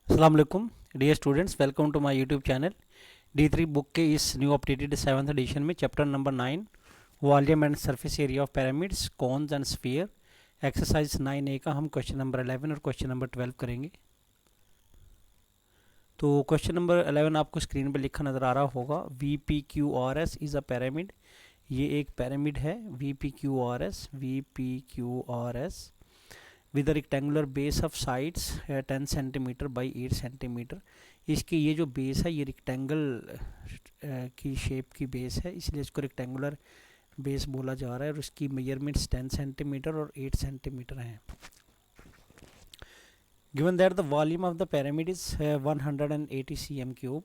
अस्सलाम वालेकुम dear students, welcome to my YouTube channel. D3 book के इस न्यू अपडेटेड 7th एडिशन में chapter number 9 volume and surface area of pyramids cones and sphere exercise 9A का हम question number 11 और question number 12 करेंगे। तो क्वेश्चन नंबर 11 आपको screen पर लिखा नज़र आ रहा होगा, VPQRS इज़ अ पिरामिड। ये एक पिरामिड है VPQRS with rectangular base of sides 10 centimetre by 8 centimetre. इसकी ये जो बेस है ये रेक्टेंगल की शेप की बेस है, इसलिए इसको रेक्टेंगुलर बेस बोला जा रहा है और उसकी मेजरमेंट्स 10 सेंटीमीटर और 8 सेंटीमीटर हैं। Given that the volume of the pyramid is 180 cm3।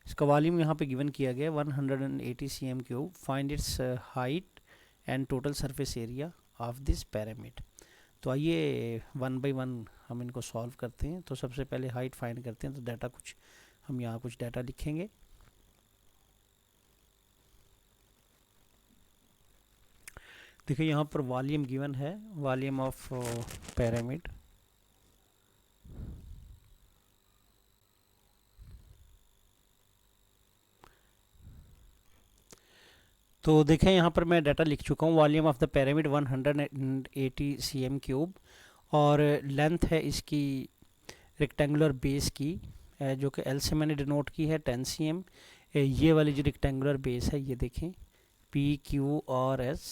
इसका वॉल्यूम यहाँ पे गिवन किया गया 180 cm3। Find its height and total surface area of this pyramid. तो आइए वन बाय वन हम इनको सॉल्व करते हैं। तो सबसे पहले हाइट फाइंड करते हैं। तो डाटा कुछ हम यहाँ कुछ डाटा लिखेंगे। देखिए यहाँ पर वॉल्यूम गिवन है, वॉल्यूम ऑफ पिरामिड। तो देखें यहाँ पर मैं डाटा लिख चुका हूँ। Volume of the pyramid 180 cm3 और लेंथ है इसकी रेक्टेंगुलर बेस की जो कि एल से मैंने डिनोट की है 10 cm। ये वाली जो रेक्टेंगुलर बेस है ये देखें PQRS,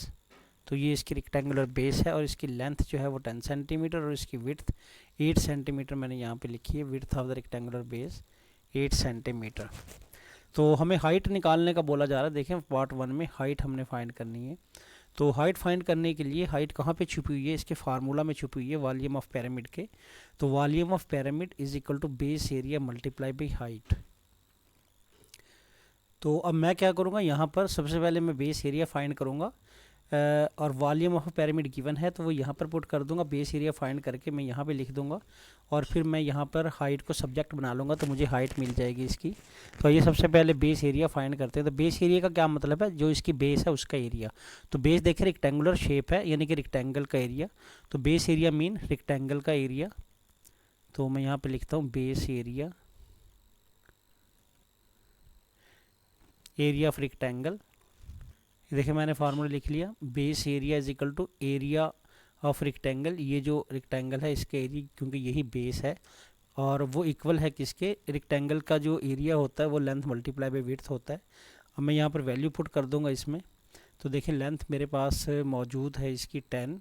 तो ये इसकी रेक्टेंगुलर बेस है और इसकी लेंथ जो है वो 10 सेंटीमीटर और इसकी विड्थ 8 सेंटीमीटर मैंने यहाँ पे लिखी है। Width of the rectangular base 8 centimetre. तो हमें हाइट निकालने का बोला जा रहा है। देखें पार्ट 1 में हाइट हमने फाइंड करनी है। तो हाइट फाइंड करने के लिए हाइट कहाँ पे छुपी हुई है, इसके फार्मूला में छुपी हुई है वॉल्यूम ऑफ पिरामिड के। तो volume of pyramid is equal to base area multiply by height. तो अब मैं क्या करूँगा, यहाँ पर सबसे पहले मैं बेस एरिया फाइंड करूँगा और वॉल्यूम ऑफ पिरामिड गिवन है तो वो यहाँ पर पुट कर दूंगा। बेस एरिया फाइंड करके मैं यहाँ पे लिख दूंगा और फिर मैं यहाँ पर हाइट को सब्जेक्ट बना लूँगा तो मुझे हाइट मिल जाएगी इसकी। तो ये सबसे पहले बेस एरिया फाइंड करते हैं। तो बेस एरिया का क्या मतलब है, जो इसकी बेस है उसका एरिया। तो बेस देखिए रेक्टेंगुलर शेप है यानी कि रेक्टेंगल का एरिया। तो बेस एरिया मीन रेक्टेंगल का एरिया। तो मैं यहाँ पर लिखता हूँ base area, area of rectangle. देखिए मैंने फार्मूला लिख लिया, base area is equal to area of rectangle. ये जो रेक्टेंगल है इसके एरिया, क्योंकि यही बेस है और वो इक्वल है किसके, रेक्टेंगल का जो एरिया होता है वो लेंथ मल्टीप्लाई बाई विड्थ होता है। अब मैं यहाँ पर वैल्यू पुट कर दूंगा इसमें। तो देखिए लेंथ मेरे पास मौजूद है इसकी 10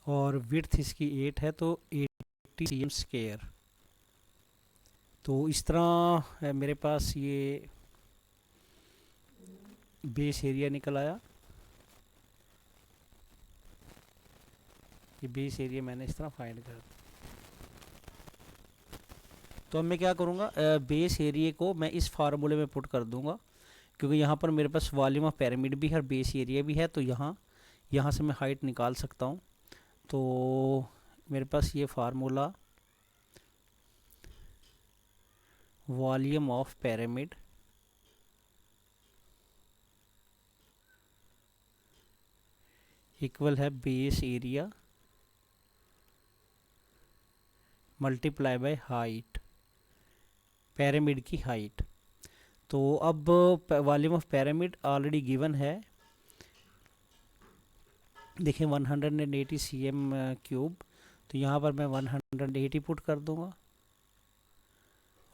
और विड्थ इसकी 8 है, तो 80 cm²। तो इस तरह मेरे पास ये बेस एरिया निकल आया। ये बेस एरिया मैंने इस तरह फाइंड कर। तो अब मैं क्या करूँगा, बेस एरिया को मैं इस फार्मूले में पुट कर दूंगा क्योंकि यहाँ पर मेरे पास वॉल्यूम ऑफ पिरामिड भी है और बेस एरिया भी है। तो यहाँ से मैं हाइट निकाल सकता हूँ। तो मेरे पास ये formula volume of pyramid equal है base area multiply by height, pyramid की हाइट। तो अब volume of pyramid already given है, देखिए 180 cm3। तो यहाँ पर मैं 180 पुट कर दूंगा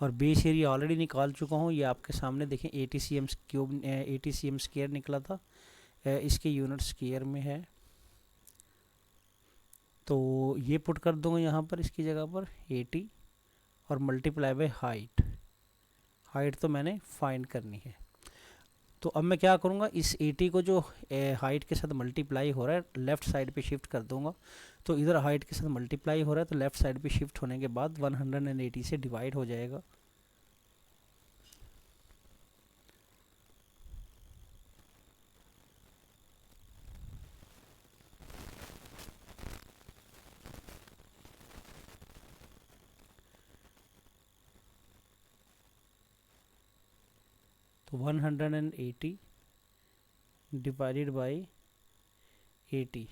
और बेस एरिया ऑलरेडी निकाल चुका हूँ। ये आपके सामने देखें 80 cm3 80 cm² निकला था, इसके यूनिट स्क्वायर में है। तो ये पुट कर दूंगा यहाँ पर इसकी जगह पर 80 और मल्टीप्लाई बाय हाइट। हाइट तो मैंने फाइंड करनी है। तो अब मैं क्या करूँगा, इस 80 को जो हाइट के साथ मल्टीप्लाई हो रहा है लेफ़्ट साइड पे शिफ्ट कर दूंगा। तो इधर हाइट के साथ मल्टीप्लाई हो रहा है तो लेफ़्ट साइड पे शिफ्ट होने के बाद 180 से डिवाइड हो जाएगा। तो 180 डिवाइडेड बाई 80।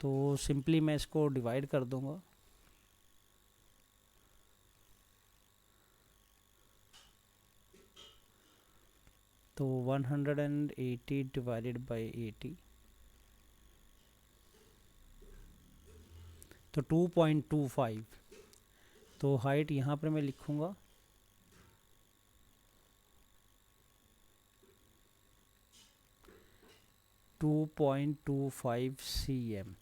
तो सिंपली मैं इसको डिवाइड कर दूंगा। तो 180 डिवाइडेड बाय 80, तो 2.25। तो हाइट यहाँ पर मैं लिखूँगा 2.25 cm।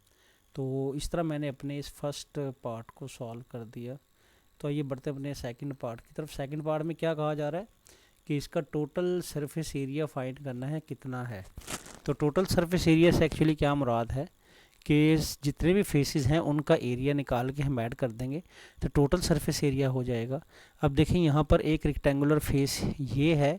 तो इस तरह मैंने अपने इस फर्स्ट पार्ट को सॉल्व कर दिया। तो ये बढ़ते अपने सेकंड पार्ट की तरफ। सेकंड पार्ट में क्या कहा जा रहा है कि इसका टोटल सरफेस एरिया फाइंड करना है कितना है। तो टोटल सरफेस एरिया से एक्चुअली क्या मुराद है कि जितने भी फेसेस हैं उनका एरिया निकाल के हम ऐड कर देंगे तो टोटल सरफेस एरिया हो जाएगा। अब देखें यहाँ पर एक रेक्टेंगुलर फेस ये है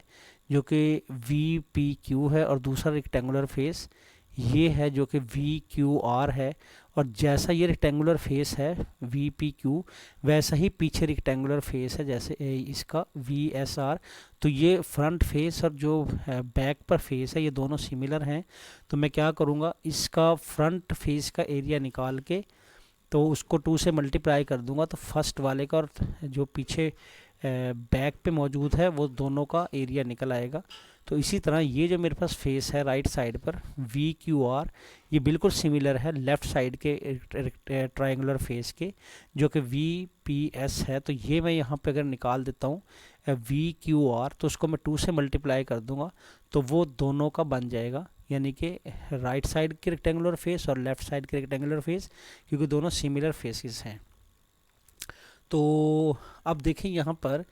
जो कि VPQ है, और दूसरा रेक्टेंगुलर फेस ये है जो कि VQR है। और जैसा ये रेक्टेंगुलर फेस है VPQ, वैसा ही पीछे रेक्टेंगुलर फेस है जैसे इसका VSR। तो ये फ्रंट फेस और जो बैक पर फेस है ये दोनों सिमिलर हैं। तो मैं क्या करूँगा, इसका फ्रंट फेस का एरिया निकाल के तो उसको 2 से मल्टीप्लाई कर दूंगा, तो फर्स्ट वाले का और जो पीछे बैक पे मौजूद है वो दोनों का एरिया निकल आएगा। तो इसी तरह ये जो मेरे पास फेस है राइट साइड पर VQR, ये बिल्कुल सिमिलर है लेफ़्ट साइड के ट्रायंगुलर फेस के जो कि VPS है। तो ये मैं यहाँ पे अगर निकाल देता हूँ VQR, तो उसको मैं 2 से मल्टीप्लाई कर दूंगा तो वो दोनों का बन जाएगा, यानी कि राइट साइड के रेक्टेंगुलर फेस और लेफ़्ट साइड के रेक्टेंगुलर फेस, क्योंकि दोनों सिमिलर फेसेस हैं। तो अब देखें यहाँ पर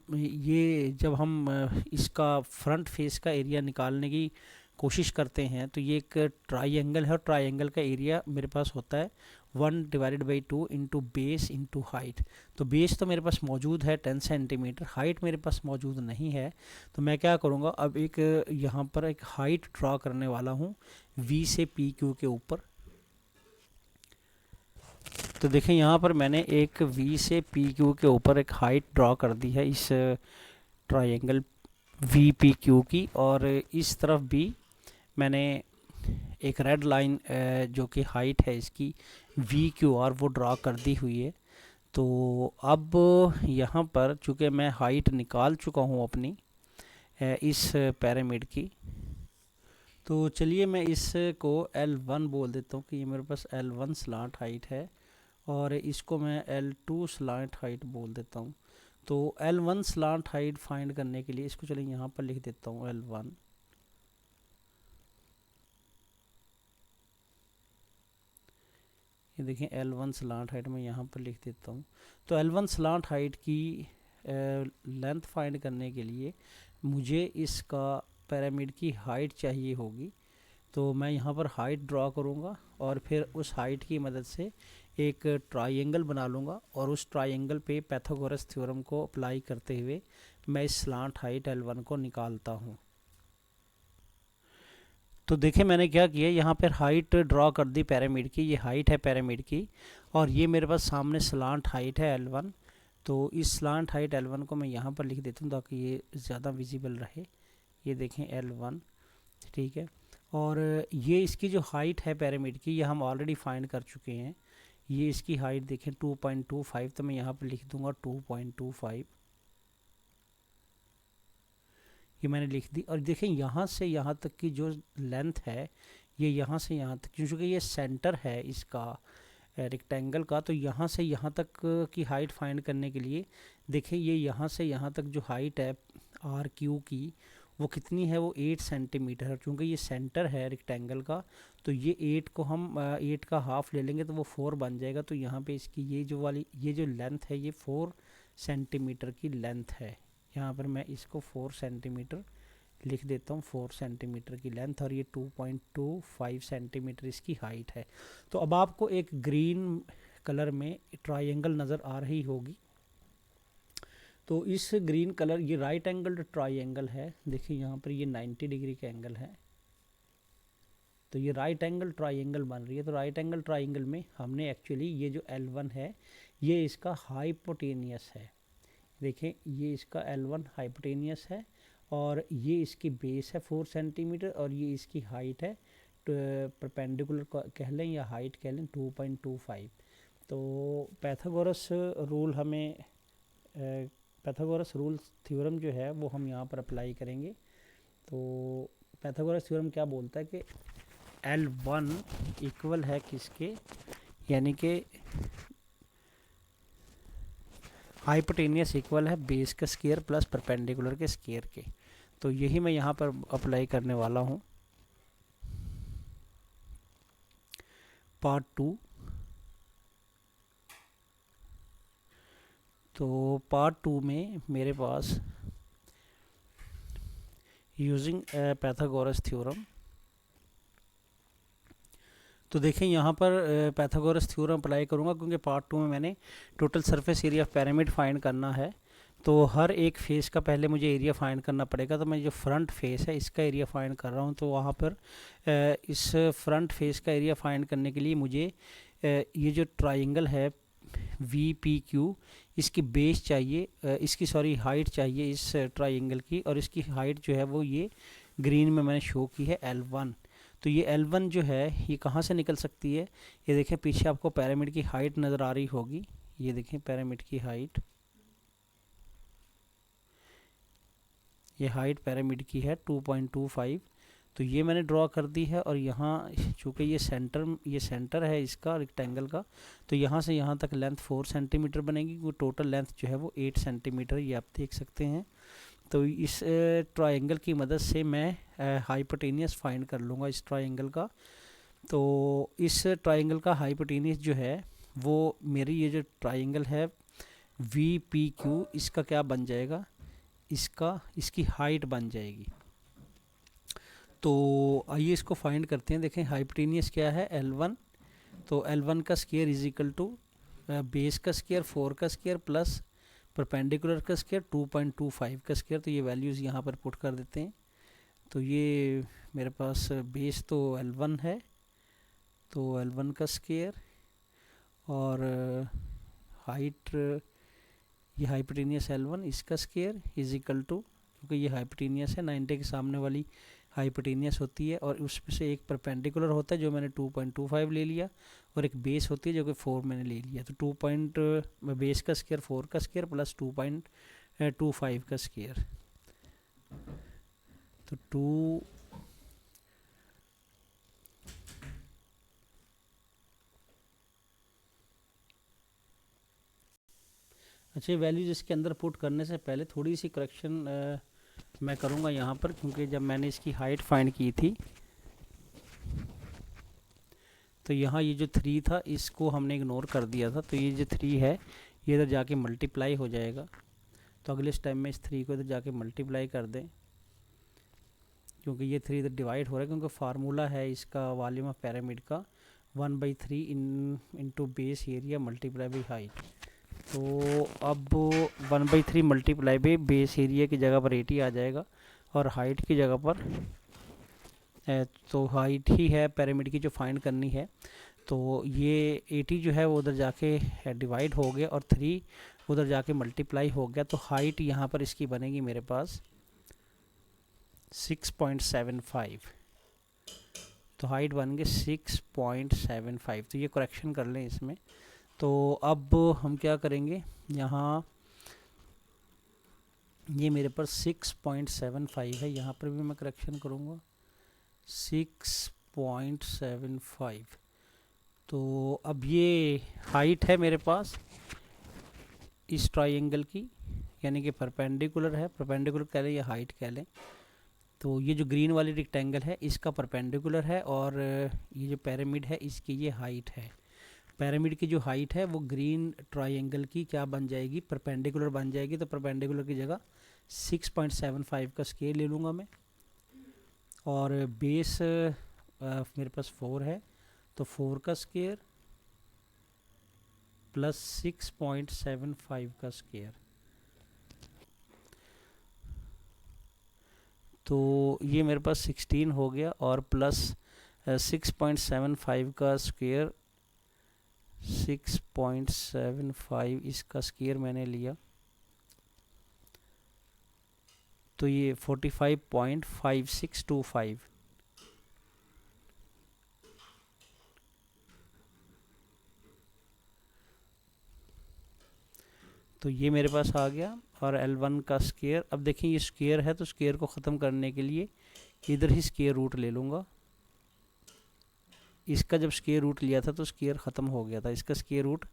ये जब हम इसका फ्रंट फेस का एरिया निकालने की कोशिश करते हैं तो ये एक ट्राइंगल है और ट्राइंगल का एरिया मेरे पास होता है 1/2 इंटू बेस इंटू हाइट। तो बेस तो मेरे पास मौजूद है 10 सेंटीमीटर, हाइट मेरे पास मौजूद नहीं है। तो मैं क्या करूँगा, अब एक यहाँ पर एक हाइट ड्रा करने वाला हूँ V से PQ के ऊपर। तो देखें यहाँ पर मैंने एक V से PQ के ऊपर एक हाइट ड्रॉ कर दी है इस ट्रायंगल VPQ की, और इस तरफ भी मैंने एक रेड लाइन जो कि हाइट है इसकी VQR वो ड्रॉ कर दी हुई है। तो अब यहाँ पर चूँकि मैं हाइट निकाल चुका हूँ अपनी इस पिरामिड की, तो चलिए मैं इसको L1 बोल देता हूँ कि ये मेरे पास L1 स्लांट हाइट है, और इसको मैं L2 स्लांट हाइट बोल देता हूँ। तो L1 स्लांट हाइट फाइंड करने के लिए इसको चलिए यहाँ पर लिख देता हूँ L1। ये देखें L1 स्लांट हाइट मैं यहाँ पर लिख देता हूँ। तो L1 स्लांट हाइट की लेंथ फाइंड करने के लिए मुझे इसका पिरामिड की हाइट चाहिए होगी। तो मैं यहाँ पर हाइट ड्रॉ करूँगा और फिर उस हाइट की मदद से एक ट्रायंगल बना लूँगा, और उस ट्रायंगल पे पाइथागोरस थ्योरम को अप्लाई करते हुए मैं इस स्लांट हाइट L1 को निकालता हूँ। तो देखिए मैंने क्या किया, यहाँ पर हाइट ड्रॉ कर दी पिरामिड की, ये हाइट है पिरामिड की, और ये मेरे पास सामने स्लांट हाइट है L1। तो इस स्लांट हाइट L1 को मैं यहाँ पर लिख देता हूँ ताकि ये ज़्यादा विजिबल रहे। ये देखें L1, ठीक है। और ये इसकी जो हाइट है पिरामिड की ये हम ऑलरेडी फाइंड कर चुके हैं। ये इसकी हाइट देखें 2.25, तो मैं यहाँ पर लिख दूंगा 2.25, ये मैंने लिख दी। और देखें यहाँ से यहाँ तक की जो लेंथ है ये यहाँ से यहाँ तक, क्योंकि ये सेंटर है इसका रेक्टेंगल का, तो यहाँ से यहाँ तक की हाइट फाइंड करने के लिए देखें ये यहाँ से यहाँ तक जो हाइट है RQ की वो कितनी है, वो 8 सेंटीमीटर है। क्योंकि ये सेंटर है रेक्टेंगल का तो ये 8 को हम 8 का हाफ ले लेंगे तो वो 4 बन जाएगा। तो यहाँ पे इसकी ये जो लेंथ है ये 4 सेंटीमीटर की लेंथ है। यहाँ पर मैं इसको 4 सेंटीमीटर लिख देता हूँ, 4 सेंटीमीटर की लेंथ, और ये 2.25 सेंटीमीटर इसकी हाइट है। तो अब आपको एक ग्रीन कलर में ट्रायंगल नज़र आ रही होगी। तो इस ग्रीन कलर ये राइट एंगल ट्रायंगल है, देखिए यहाँ पर ये 90 डिग्री का एंगल है। तो ये राइट एंगल ट्रायंगल बन रही है। तो राइट एंगल ट्रायंगल में हमने एक्चुअली ये जो L1 है ये इसका हाइपोटेनियस है। देखें ये इसका L1 हाइपोटेनियस है, और ये इसकी बेस है 4 सेंटीमीटर, और ये इसकी हाइट है परपेंडिकुलर कह लें या हाइट कह लें 2.25। तो पाइथागोरस रूल हमें पाइथागोरस रूल थ्योरम जो है वो हम यहाँ पर अप्लाई करेंगे। तो पाइथागोरस थ्योरम क्या बोलता है कि L1 इक्वल है किसके, यानी कि हाइपोटेनियस इक्वल है बेस का स्केयर प्लस परपेंडिकुलर के स्केयर के। तो यही मैं यहाँ पर अप्लाई करने वाला हूँ। पार्ट 2। तो पार्ट 2 में मेरे पास यूजिंग पाइथागोरस थ्योरम, तो देखें यहाँ पर पाइथागोरस थ्योरम अप्लाई करूँगा क्योंकि पार्ट 2 में मैंने total surface area of pyramid find करना है। तो हर एक फेस का पहले मुझे एरिया फाइंड करना पड़ेगा। तो मैं जो फ्रंट फेस है इसका एरिया फाइंड कर रहा हूँ। तो वहाँ पर इस फ्रंट फेस का एरिया फाइंड करने के लिए मुझे ये जो ट्राइंगल है VPQ, इसकी बेस चाहिए, इसकी सॉरी हाइट चाहिए इस ट्राइंगल की, और इसकी हाइट जो है वो ये ग्रीन में मैंने शो की है L1। तो ये L1 जो है ये कहाँ से निकल सकती है, ये देखें पीछे आपको पिरामिड की हाइट नज़र आ रही होगी। ये देखें पिरामिड की हाइट, ये हाइट पिरामिड की है 2.25। तो ये मैंने ड्रॉ कर दी है। और यहाँ चूँकि ये सेंटर है इसका रेक्टेंगल का, तो यहाँ से यहाँ तक लेंथ 4 सेंटीमीटर बनेगी। वो टोटल लेंथ जो है वो 8 सेंटीमीटर, ये आप देख सकते हैं। तो इस ट्रायंगल की मदद से मैं हाइपोटेनियस फाइंड कर लूँगा इस ट्रायंगल का। तो इस ट्रायंगल का हाइपोटेनियस जो है वो मेरी ये जो ट्रायंगल है VPQ, इसका क्या बन जाएगा, इसकी हाइट बन जाएगी। तो आइए इसको फाइंड करते हैं। देखें हाइपोटेनियस क्या है L1। तो L1 का square is equal to base का स्क्वायर 4 का स्क्वायर प्लस परपेंडिकुलर का स्क्वायर 2.25 का स्क्वायर। तो ये वैल्यूज़ यहाँ पर पुट कर देते हैं। तो ये मेरे पास बेस तो L1 है, तो L1 का स्क्वायर और हाइट ये हाइपोटेनियस L1 इसका स्क्वायर इज इक्वल टू, क्योंकि ये हाइपोटेनियस है 90 के सामने वाली हाइपोटेनियस होती है, और उसमें से एक परपेंडिकुलर होता है जो मैंने 2.25 ले लिया, और एक बेस होती है जो कि 4 मैंने ले लिया। तो 2 बेस का स्क्वायर 4 का स्क्वायर प्लस 2.25 का स्क्वायर। तो 2 अच्छे वैल्यूज इसके अंदर पुट करने से पहले थोड़ी सी करेक्शन मैं करूँगा यहाँ पर, क्योंकि जब मैंने इसकी हाइट फाइंड की थी तो यहाँ ये जो 3 था इसको हमने इग्नोर कर दिया था। तो ये जो 3 है ये इधर जाके मल्टीप्लाई हो जाएगा। तो अगले स्टेप में इस 3 को इधर जाके मल्टीप्लाई कर दें, क्योंकि ये 3 इधर डिवाइड हो रहा है, क्योंकि फार्मूला है इसका वॉल्यूम ऑफ पिरामिड का 1/3 into base area multiply by height. तो अब 1/3 मल्टीप्लाई बाई बेस एरिया की जगह पर 80 आ जाएगा, और हाइट की जगह पर तो हाइट ही है पिरामिड की जो फाइंड करनी है। तो ये 80 जो है वो उधर जाके डिवाइड हो गया, और 3 उधर जाके मल्टीप्लाई हो गया। तो हाइट यहाँ पर इसकी बनेगी मेरे पास 6.75। तो हाइट बन गई 6.75। तो ये करेक्शन कर लें इसमें। तो अब हम क्या करेंगे, यहाँ ये मेरे पास 6.75 है, यहाँ पर भी मैं करेक्शन करूँगा 6.75। तो अब ये हाइट है मेरे पास इस ट्रायंगल की, यानी कि परपेंडिकुलर है, परपेंडिकुलर कह लें या हाइट कह लें। तो ये जो ग्रीन वाली रेक्टेंगल है इसका परपेंडिकुलर है, और ये जो पिरामिड है इसकी ये हाइट है। पिरामिड की जो हाइट है वो ग्रीन ट्रायंगल की क्या बन जाएगी, परपेंडिकुलर बन जाएगी। तो परपेंडिकुलर की जगह 6.75 का स्केल ले लूँगा मैं, और बेस मेरे पास 4 है, तो 4 का स्केयर प्लस 6.75 का स्केयर। तो ये मेरे पास 16 हो गया, और प्लस 6.75 का स्केयर 6.75 इसका स्केयर मैंने लिया, तो ये 45.5625। तो ये मेरे पास आ गया और L1 का स्क्वायर। अब देखें ये स्क्वायर है तो स्क्वायर को ख़त्म करने के लिए इधर ही स्क्वायर रूट ले लूँगा। इसका जब स्क्वायर रूट लिया था तो स्क्वायर ख़त्म हो गया था, इसका स्क्वायर रूट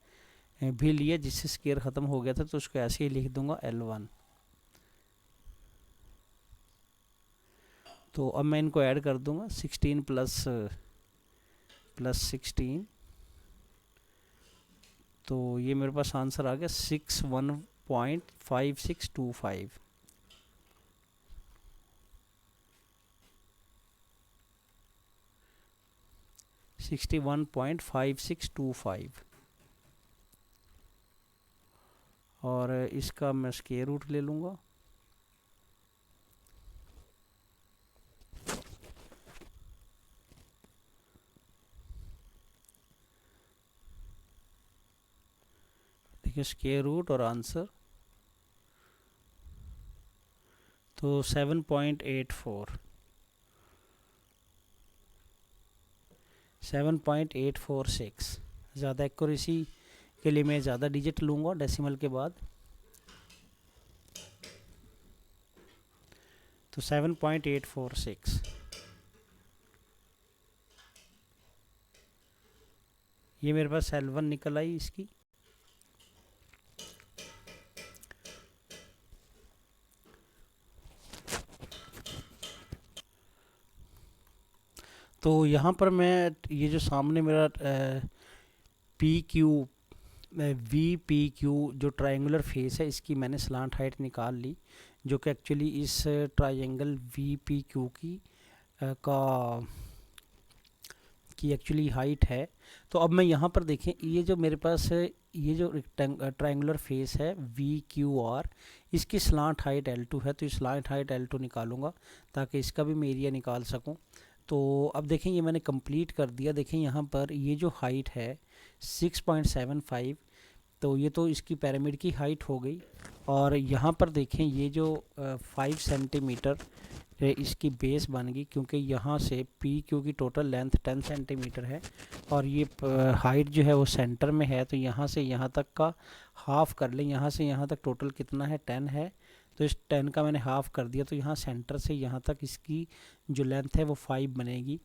भी लिया जिससे स्क्वायर ख़त्म हो गया था, तो उसको ऐसे ही लिख दूंगा L1। तो अब मैं इनको ऐड कर दूंगा, 16 प्लस 16, तो ये मेरे पास आंसर आ गया 61.5625। $61.5625 और इसका मैं स्क्वायर रूट ले लूँगा। देखिए स्क्वायर रूट और आंसर तो 7.846। ज़्यादा एक्यूरेसी के लिए मैं ज़्यादा डिजिट लूँगा डेसिमल के बाद, तो 7.846 ये मेरे पास L1 निकल आई इसकी। तो यहाँ पर मैं ये जो सामने मेरा VPQ जो ट्रायंगुलर फेस है इसकी मैंने स्लांट हाइट निकाल ली, जो कि एक्चुअली इस ट्रायंगल VPQ की एक्चुअली हाइट है। तो अब मैं यहाँ पर देखें ये जो मेरे पास ये जो ट्रायंगुलर फेस है VQR, इसकी स्लांट हाइट L2 है, तो इस स्लांट हाइट L2 निकालूंगा ताकि इसका भी मैं एरिया निकाल सकूं। तो अब देखें ये मैंने कंप्लीट कर दिया। देखें यहाँ पर ये जो हाइट है 6.75, तो ये तो इसकी पिरामिड की हाइट हो गई। और यहाँ पर देखें ये जो 5 सेंटीमीटर इसकी बेस बन गई, क्योंकि यहाँ से PQ की टोटल लेंथ 10 सेंटीमीटर है और ये हाइट जो है वो सेंटर में है, तो यहाँ से यहाँ तक का हाफ कर लें। यहाँ से यहाँ तक टोटल कितना है 10 है, तो इस 10 का मैंने हाफ कर दिया, तो यहाँ सेंटर से यहाँ तक इसकी जो लेंथ है वो 5 बनेगी।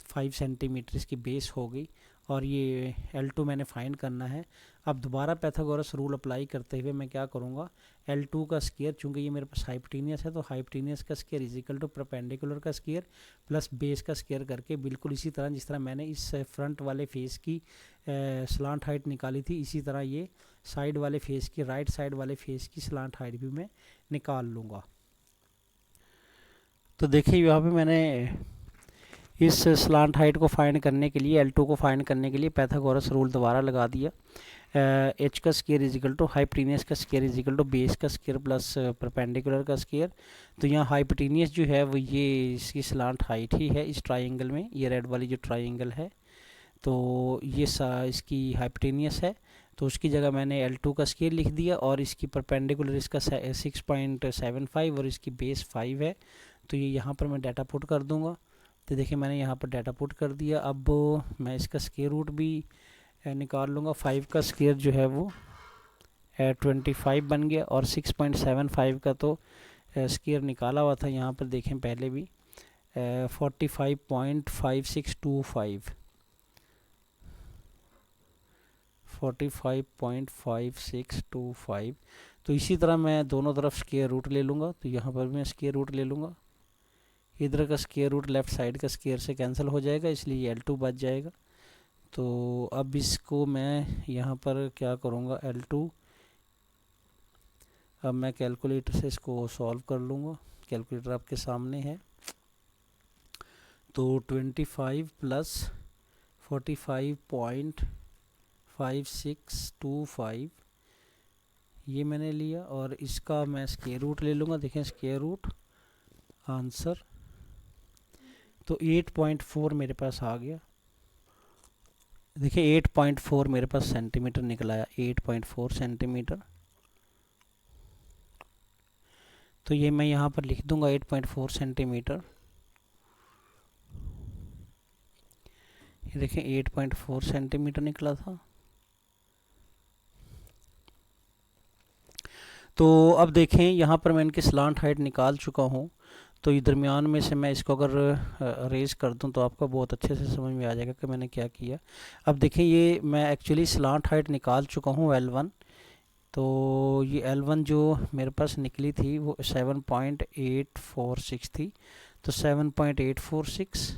5 सेंटीमीटर इसकी बेस हो गई और ये L2 मैंने फाइंड करना है। अब दोबारा पाइथागोरस रूल अप्लाई करते हुए मैं क्या करूँगा, L2 का स्क्वायर, चूँकि ये मेरे पास हाइपोटेनियस है तो हाइपोटेनियस का square is equal to perpendicular का स्क्वायर प्लस बेस का स्क्वायर करके, बिल्कुल इसी तरह जिस तरह मैंने इस फ्रंट वाले फेस की स्लांट हाइट निकाली थी, इसी तरह ये साइड वाले फेस की, राइट साइड वाले फेस की स्लांट हाइट भी मैं निकाल लूँगा। तो देखिए यहाँ पे मैंने इस स्लांट हाइट को फाइंड करने के लिए, L2 को फाइंड करने के लिए पाइथागोरस रूल दोबारा लगा दिया। H का square is equal to hypotenuse का square is equal to base का स्क्वायर प्लस परपेंडिकुलर का स्क्वायर। तो यहाँ हाइपोटेनियस जो है वो ये इसकी स्लांट हाइट ही है इस ट्राइंगल में, ये रेड वाली जो ट्राइंगल है, तो ये इसकी हाइपोटेनियस है, तो उसकी जगह मैंने L2 का स्क्वायर लिख दिया और इसकी परपेंडिकुलर इसका 6.75 और इसकी बेस 5 है। तो ये यहाँ पर मैं डाटा पुट कर दूँगा। तो देखिए मैंने यहाँ पर डाटा पुट कर दिया। अब मैं इसका स्क्वायर रूट भी निकाल लूँगा। 5 का स्क्वायर जो है वो 25 बन गया और 6.75 का तो स्क्वायर निकाला हुआ था, यहाँ पर देखें पहले भी 45.5625 45.5625। तो इसी तरह मैं दोनों तरफ स्क्वायर रूट ले लूँगा, तो यहाँ पर मैं स्क्वायर रूट ले लूँगा। इधर का स्क्वायर रूट लेफ़्ट साइड का स्क्वायर से कैंसिल हो जाएगा, इसलिए L2 बच जाएगा। तो अब इसको मैं यहाँ पर क्या करूँगा, L2 अब मैं कैलकुलेटर से इसको सॉल्व कर लूँगा। कैलकुलेटर आपके सामने है। तो 25 प्लस 45.5625 ये मैंने लिया और इसका मैं स्क्वायर रूट ले लूँगा। देखें स्क्वायर रूट आंसर तो 8.4 मेरे पास आ गया। देखिए 8.4 मेरे पास सेंटीमीटर निकला है, 8.4 सेंटीमीटर। तो ये मैं यहाँ पर लिख दूंगा 8.4 सेंटीमीटर। ये देखें 8.4 सेंटीमीटर निकला था। तो अब देखें यहाँ पर मैं इनकी स्लांट हाइट निकाल चुका हूँ। तो ये दरमियान में से मैं इसको अगर रेज कर दूँ तो आपको बहुत अच्छे से समझ में आ जाएगा कि मैंने क्या किया। अब देखें ये मैं एक्चुअली स्लांट हाइट निकाल चुका हूँ L1। तो ये L1 जो मेरे पास निकली थी वो 7.846 थी। तो 7.846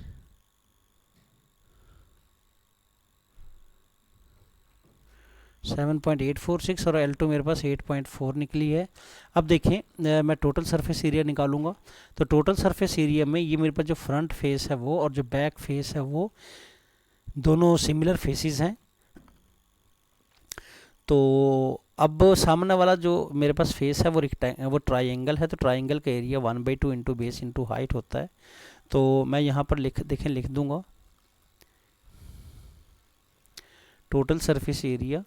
7.846 और L2 मेरे पास 8.4 निकली है। अब देखें मैं टोटल सरफेस एरिया निकालूंगा। तो टोटल सरफेस एरिया में ये मेरे पास जो फ्रंट फेस है वो और जो बैक फेस है वो दोनों सिमिलर फेसेस हैं। तो अब सामने वाला जो मेरे पास फेस है वो ट्राइंगल है। तो ट्राइंगल का area 1/2 into base into height होता है। तो मैं यहाँ पर लिख दूंगा total surface area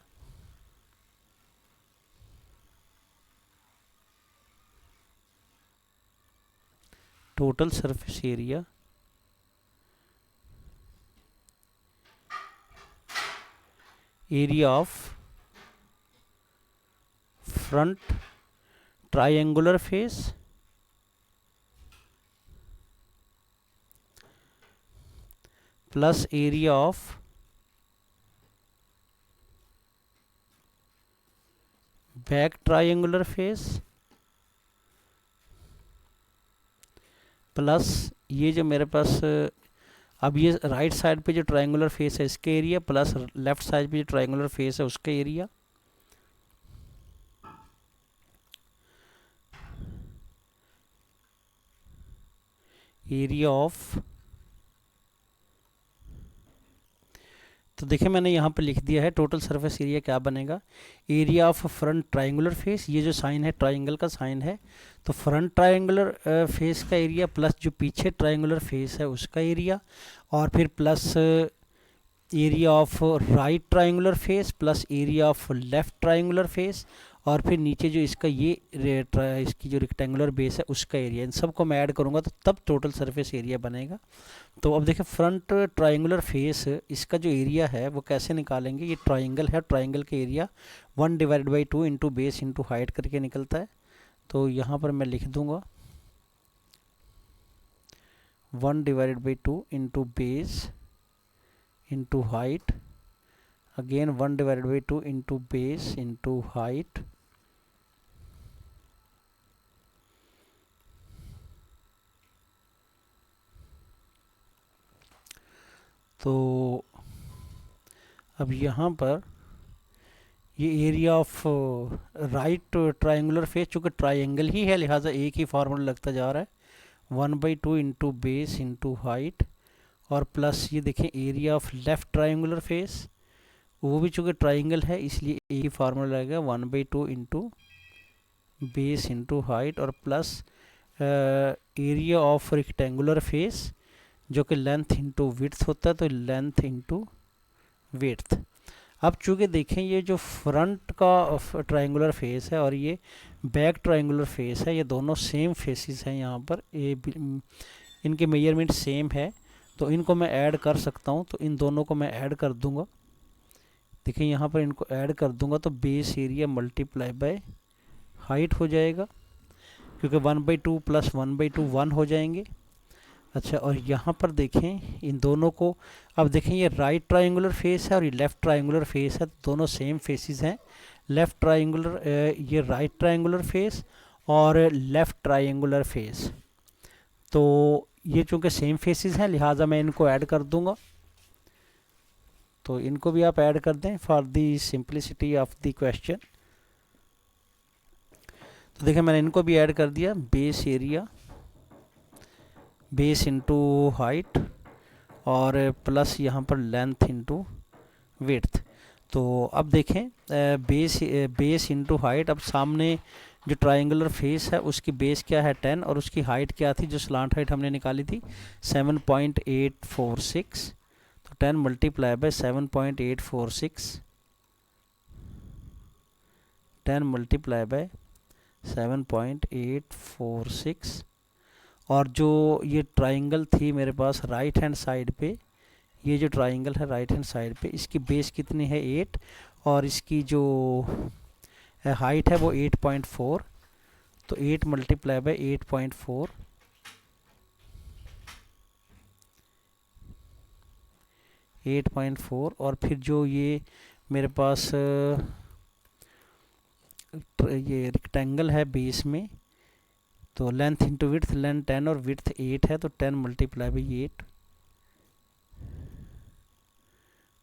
total surface area of front triangular face plus area of back triangular face plus ये जो मेरे पास अब ये राइट साइड पे जो ट्रायंगुलर फेस है इसके एरिया प्लस लेफ्ट साइड पे जो ट्रायंगुलर फेस है उसका एरिया। एरिया ऑफ, तो देखिए मैंने यहाँ पर लिख दिया है टोटल सरफेस एरिया क्या बनेगा, area of front triangular face, ये जो साइन है ट्रायंगल का साइन है, तो फ्रंट ट्रायंगुलर फेस का एरिया प्लस जो पीछे ट्रायंगुलर फेस है उसका एरिया, और फिर plus area of right triangular face plus area of left triangular face, और फिर नीचे जो इसका ये इसकी जो रेक्टेंगुलर बेस है उसका एरिया, इन सब को मैं ऐड करूँगा तो तब टोटल सरफेस एरिया बनेगा। तो अब देखिए फ्रंट ट्रायंगुलर फेस इसका जो एरिया है वो कैसे निकालेंगे, ये ट्रायंगल है, ट्रायंगल का area 1/2 into base into height करके निकलता है। तो यहाँ पर मैं लिख दूँगा 1/2 into base into height, again 1/2 into base into height, तो अब यहाँ पर ये area of right triangular face, चूँकि ट्रायंगल ही है लिहाजा एक ही फार्मूला लगता जा रहा है 1/2 इंटू बेस इंटू हाइट, और प्लस ये देखें area of left triangular face, वो भी चूँकि ट्रायंगल है इसलिए एक ही फार्मूला लगेगा 1/2 इंटू बेस इंटू हाइट, और plus area of rectangular face जो कि लेंथ इंटू विड्थ होता है, तो लेंथ इंटू विड्थ। अब चूँकि देखें ये जो फ्रंट का ट्रायंगुलर फेस है और ये बैक ट्रायंगुलर फेस है, ये दोनों सेम फेसेस हैं, यहाँ पर इनके मेजरमेंट सेम है, तो इनको मैं ऐड कर सकता हूँ। तो इन दोनों को मैं ऐड कर दूंगा, देखिए यहाँ पर इनको ऐड कर दूंगा तो base area multiply by height हो जाएगा, क्योंकि 1/2 प्लस 1/2 1 हो जाएंगे। अच्छा, और यहाँ पर देखें इन दोनों को, अब देखें ये राइट ट्रायंगुलर फेस है और ये लेफ़्ट ट्रायंगुलर फेस है, दोनों सेम फेसेस हैं। लेफ़्ट ट्रायंगुलर ये राइट ट्रायंगुलर फेस और लेफ़्ट ट्रायंगुलर फेस, तो ये चूँकि सेम फेसेस हैं लिहाजा मैं इनको ऐड कर दूंगा। तो इनको भी आप ऐड कर दें for the simplicity of the question. तो देखिए मैंने इनको भी ऐड कर दिया, base area base into height और प्लस यहाँ पर लेंथ इंटू विड्थ। तो अब देखें बेस इंटू हाइट, अब सामने जो ट्रायंगुलर फेस है उसकी बेस क्या है 10 और उसकी हाइट क्या थी, जो स्लांट हाइट हमने निकाली थी 7.846, तो 10 मल्टीप्लाई बाय 7.846, 10 मल्टीप्लाई बाय 7.846, और जो ये ट्रायंगल थी मेरे पास राइट हैंड साइड पे, ये जो ट्रायंगल है राइट हैंड साइड पे इसकी बेस कितनी है 8, और इसकी जो हाइट है वो 8.4, तो 8 मल्टीप्लाई बाई 8.4, 8.4, और फिर जो ये मेरे पास ये रेक्टेंगल है बेस में, तो लेंथ इंटू विड्थ, लेंथ 10 और विड्थ 8 है, तो 10 मल्टीप्लाई बाई 8।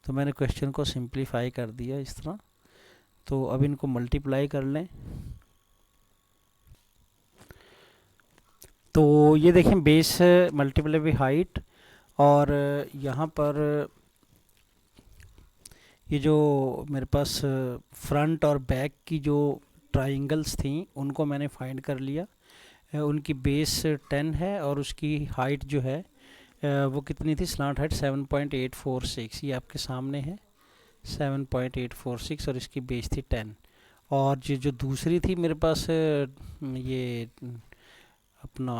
तो मैंने क्वेश्चन को सिंप्लीफाई कर दिया इस तरह। तो अब इनको मल्टीप्लाई कर लें। तो ये देखें, बेस मल्टीप्लाई बाई हाइट, और यहाँ पर ये जो मेरे पास फ्रंट और बैक की जो ट्राइंगल्स थी उनको मैंने फाइंड कर लिया। उनकी बेस 10 है और उसकी हाइट जो है वो कितनी थी, स्लांट हाइट 7.846, ये आपके सामने है 7.846, और इसकी बेस थी 10। और जो दूसरी थी मेरे पास ये अपना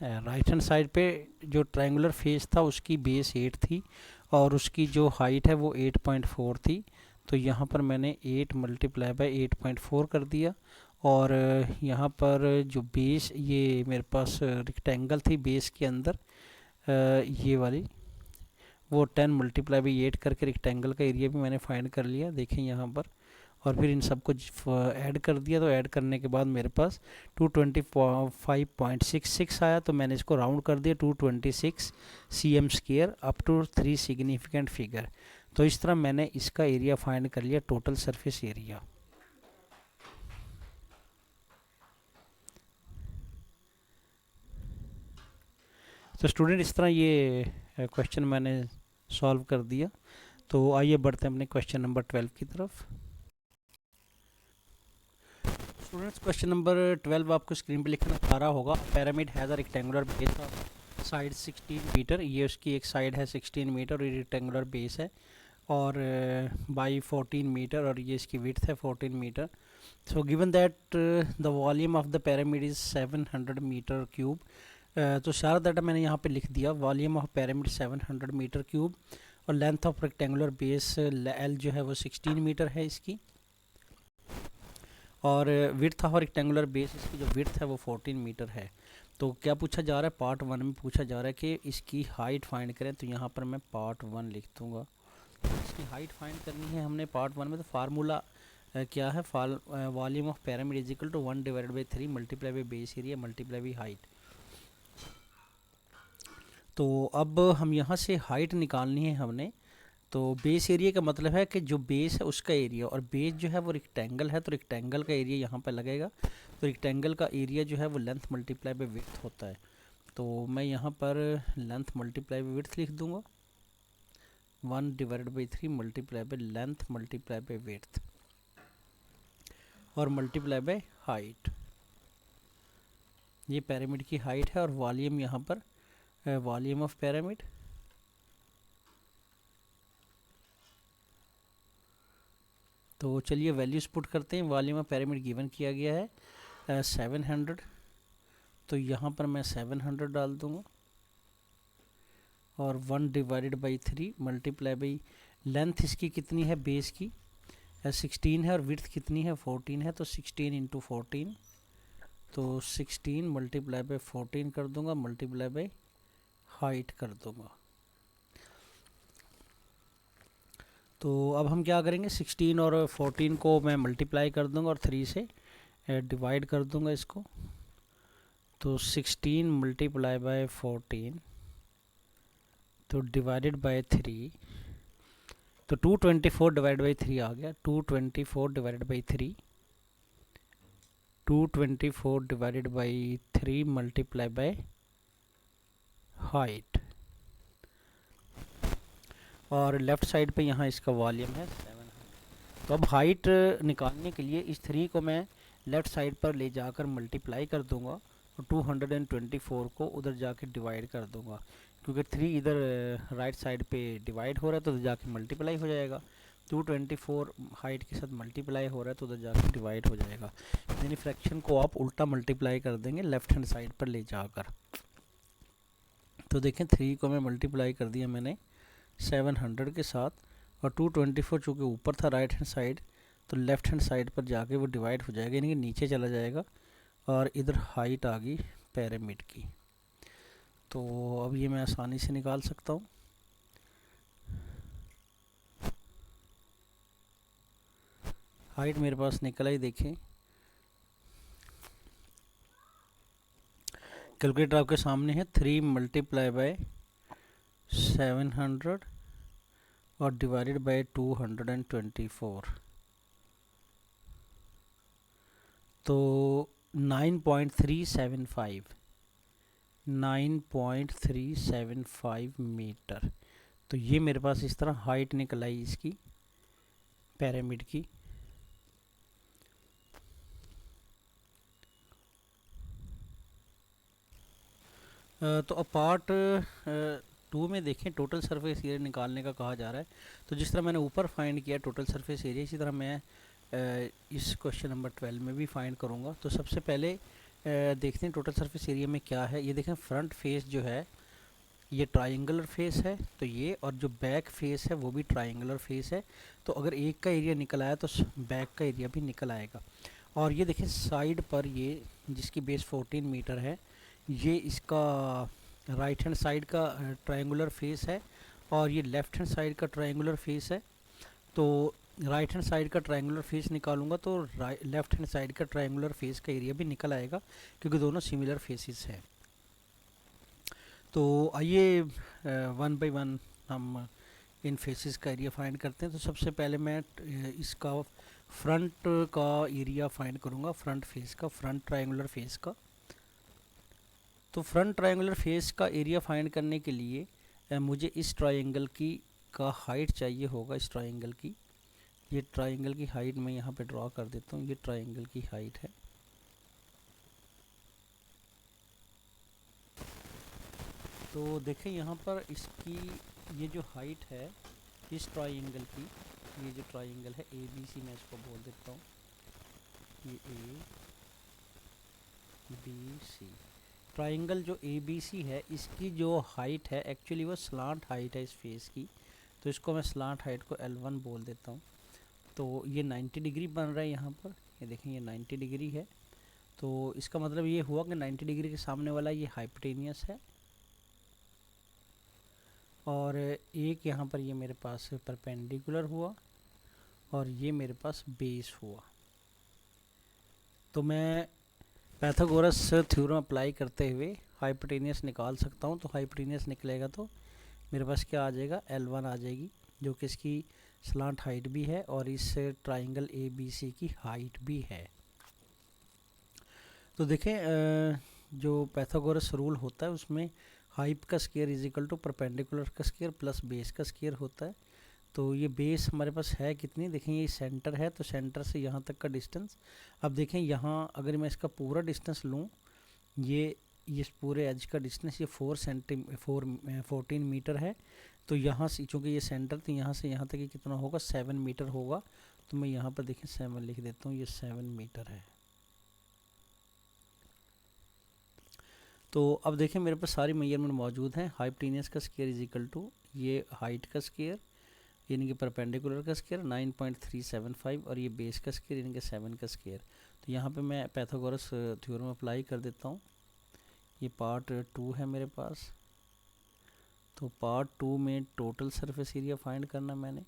राइट हैंड साइड पे जो ट्रायंगुलर फेस था उसकी बेस 8 थी और उसकी जो हाइट है वो 8.4 थी। तो यहाँ पर मैंने 8 मल्टीप्लाई बाई 8.4 कर दिया। और यहाँ पर जो बेस ये मेरे पास रेक्टेंगल थी बेस के अंदर ये वाली, वो 10 मल्टीप्लाई बाई 8 करके रेक्टेंगल का एरिया भी मैंने फाइंड कर लिया, देखें यहाँ पर। और फिर इन सबको ऐड कर दिया, तो ऐड करने के बाद मेरे पास 225.66 आया। तो मैंने इसको राउंड कर दिया 226 cm square up to 3 significant figure. तो इस तरह मैंने इसका एरिया फाइंड कर लिया, टोटल सरफेस एरिया। तो स्टूडेंट इस तरह ये क्वेश्चन मैंने सॉल्व कर दिया। तो आइए बढ़ते हैं अपने क्वेश्चन नंबर 12 की तरफ। स्टूडेंट्स क्वेश्चन नंबर 12 आपको स्क्रीन पे लिखना आ रहा होगा। Pyramid has a rectangular base of side 16 metre, ये उसकी एक साइड है 16 मीटर और ये रेक्टेंगुलर बेस है, और बाई 14 मीटर, और ये इसकी विड्थ है 14 metre. So given that the volume of the pyramid is 700 metre cube. तो सारा डाटा मैंने यहाँ पे लिख दिया। Volume of pyramid 700 metre cube, और length of rectangular base L जो है वो 16 मीटर है इसकी, और विड्थ ऑफ रेक्टेंगुलर बेस इसकी जो विड्थ है वो 14 मीटर है। तो क्या पूछा जा रहा है, पार्ट 1 में पूछा जा रहा है कि इसकी हाइट फाइंड करें। तो यहाँ पर मैं पार्ट 1 लिख दूँगा। इसकी हाइट फाइंड करनी है हमने पार्ट 1 में। तो फार्मूला क्या है, volume of pyramid is equal to 1 divided by 3 multiply by base area multiply by height. तो अब हम यहाँ से हाइट निकालनी है हमने। तो बेस एरिया का मतलब है कि जो बेस है उसका एरिया, और बेस जो है वो रेक्टेंगल है, तो रेक्टेंगल का एरिया यहाँ पर लगेगा। तो रेक्टेंगल का एरिया जो है वो लेंथ मल्टीप्लाई बाई विड्थ होता है। तो मैं यहाँ पर लेंथ मल्टीप्लाई बाई विड्थ लिख दूँगा, 1 divided by 3 multiply by length multiply by width और मल्टीप्लाई बाई हाइट। ये पिरामिड की हाइट है, और वॉल्यूम यहाँ पर वॉल्यूम ऑफ पिरामिड तो चलिए वैल्यूज पुट करते हैं। वॉल्यूम ऑफ पिरामिड गिवन किया गया है 700, तो यहाँ पर मैं 700 डाल दूँगा, और 1 divided by 3 multiply by length इसकी कितनी है बेस की 16 है, और विड्थ कितनी है 14 है, तो 16 इंटू 14, तो 16 मल्टीप्लाई बाई 14 कर दूँगा, मल्टीप्लाई बाई हाइट कर दूँगा। तो अब हम क्या करेंगे, 16 और 14 को मैं मल्टीप्लाई कर दूंगा और 3 से डिवाइड कर दूंगा इसको। तो 16 मल्टीप्लाई बाय 14 तो डिवाइडेड बाय 3, तो 224 डिवाइड बाई 3 आ गया। 224 divided by 3, 224 divided by 3 multiply by height, और लेफ़्ट साइड पे यहाँ इसका वॉल्यूम है 700। तो अब हाइट निकालने के लिए इस 3 को मैं लेफ़्ट साइड पर ले जाकर मल्टीप्लाई कर दूंगा, और 224 को उधर जाके डिवाइड कर दूंगा, क्योंकि 3 इधर राइट साइड पे डिवाइड हो रहा है तो उधर जाके मल्टीप्लाई हो जाएगा। 224 हाइट के साथ मल्टीप्लाई हो रहा है तो उधर जाके डिवाइड हो जाएगा। यानी फ्रैक्शन को आप उल्टा मल्टीप्लाई कर देंगे लेफ़्ट हैंड साइड पर ले जाकर। तो देखें 3 को मैं मल्टीप्लाई कर दिया मैंने 700 के साथ, और 224 चूँकि ऊपर था राइट हैंड साइड, तो लेफ़्ट हैंड साइड पर जाके वो डिवाइड हो जाएगा, यानी कि नीचे चला जाएगा और इधर हाइट आ गई पिरामिड की। तो अब ये मैं आसानी से निकाल सकता हूँ। हाइट मेरे पास निकल आई, देखें कैलकुलेटर आपके सामने है। 3 मल्टीप्लाई बाय 700 और डिवाइडेड बाय 224, तो 9.375 मीटर। तो ये मेरे पास इस तरह हाइट निकल आई इसकी पिरामिड की। तो पार्ट 2 में देखें टोटल सरफेस एरिया निकालने का कहा जा रहा है। तो जिस तरह मैंने ऊपर फाइंड किया टोटल सरफेस एरिया, इसी तरह मैं इस क्वेश्चन नंबर 12 में भी फाइंड करूँगा। तो सबसे पहले देखते हैं टोटल सरफेस एरिया में क्या है। ये देखें फ्रंट फेस जो है ये ट्रायंगुलर फेस है, तो ये, और जो बैक फेस है वो भी ट्रायंगुलर फेस है। तो अगर एक का एरिया निकल आया तो बैक का एरिया भी निकल आएगा। और ये देखें साइड पर ये जिसकी बेस 14 मीटर है, ये इसका राइट हैंड साइड का ट्रायंगुलर फेस है और ये लेफ़्ट हैंड साइड का ट्रायंगुलर फेस है। तो राइट हैंड साइड का ट्रायंगुलर फेस निकालूंगा तो लेफ़्ट हैंड साइड का ट्रायंगुलर फेस का एरिया भी निकल आएगा, क्योंकि दोनों सिमिलर फेसेस हैं। तो आइए 1 बाय 1 हम इन फेसेस का एरिया फाइंड करते हैं। तो सबसे पहले मैं इसका फ्रंट का एरिया फाइंड करूंगा, फ्रंट फेस का, फ्रंट ट्रायंगुलर फेस का। तो फ्रंट ट्रायंगुलर फेस का एरिया फाइंड करने के लिए मुझे इस ट्रायंगल की का हाइट चाहिए होगा, इस ट्रायंगल की। ये ट्रायंगल की हाइट मैं यहाँ पे ड्रॉ कर देता हूँ, ये ट्रायंगल की हाइट है। तो देखें यहाँ पर इसकी ये जो हाइट है इस ट्रायंगल की, ये जो ट्रायंगल है ABC, मैं इसको बोल देता हूँ, ये ABC ट्रायंगल जो ABC है, इसकी जो हाइट है एक्चुअली वो स्लांट हाइट है इस फेस की। तो इसको मैं स्लांट हाइट को L1 बोल देता हूँ। तो ये 90 डिग्री बन रहा है यहाँ पर, ये देखें ये 90 डिग्री है। तो इसका मतलब ये हुआ कि 90 डिग्री के सामने वाला ये हाइपोटेनियस है, और एक यहाँ पर ये मेरे पास परपेंडिकुलर हुआ, और ये मेरे पास बेस हुआ। तो मैं पाइथागोरस थ्योरम अप्लाई करते हुए हाइपोटेनियस निकाल सकता हूँ। तो हाइपोटेनियस निकलेगा तो मेरे पास क्या आ जाएगा, L1 आ जाएगी, जो कि इसकी स्लांट हाइट भी है और इस ट्रायंगल ABC की हाइट भी है। तो देखें जो पाइथागोरस रूल होता है उसमें हाइप का square is equal to perpendicular का स्क्वायर प्लस बेस का स्क्वायर होता है। तो ये बेस हमारे पास है कितनी, देखें ये सेंटर है, तो सेंटर से यहाँ तक का डिस्टेंस। अब देखें यहाँ अगर मैं इसका पूरा डिस्टेंस लूँ, ये इस पूरे एज का डिस्टेंस ये 14 मीटर है। तो यहाँ से चूँकि ये सेंटर, तो यहाँ से यहाँ तक ये कितना होगा, 7 मीटर होगा। तो मैं यहाँ पर देखें 7 लिख देता हूँ, ये 7 मीटर है। तो अब देखें मेरे पास सारी मेजरमेंट मौजूद हैं। हाइपोटेनियस का स्क्वायर इज इक्वल टू ये हाइट का स्क्वायर यानी कि परपेंडिकुलर का स्क्वायर 9.375 और ये बेस का स्क्वायर यानी कि 7 का स्क्वायर। तो यहाँ पे मैं पाइथागोरस थ्योरम अप्लाई कर देता हूँ। ये पार्ट 2 है मेरे पास। तो पार्ट 2 में टोटल सरफेस एरिया फाइंड करना मैंने,